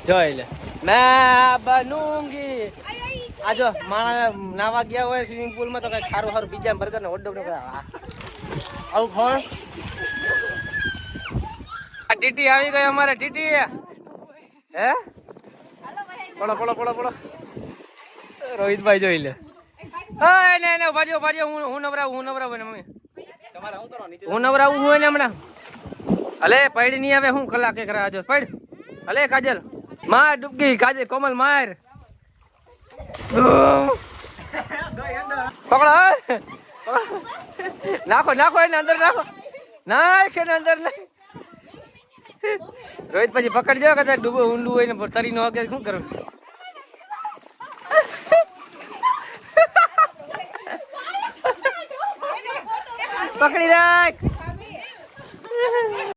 જોઈ લે મેં બનૂંગી આ જો માણા નાવા ગયા હોય સ્વિમિંગ પુલ માં તો કઈ ખારું ખારું બીજા બર્ગર ને ઓડો આવું ફોન આ ટીટી આવી ગઈ અમારે ટીટી હે પડો પડો પડો પડો રોહિતભાઈ જોઈ લે ભાજો હું નવરાવું ને મમ્મી હું નવરાવું હું ને હમણાં હલે પૈડ નહીં આવે હું કલાક એક રાહ જો પૈડ હલે કાજલ માર ડૂબકી કાજલ કોમલ માર પકડો નાખો નાખો એને અંદર નાખો નાખ એને અંદર નાખ રોહિત પછી પકડજો કદાચ ડૂબો ઊંડું હોય ને તરી નો કે શું કરવું પકડી રાખ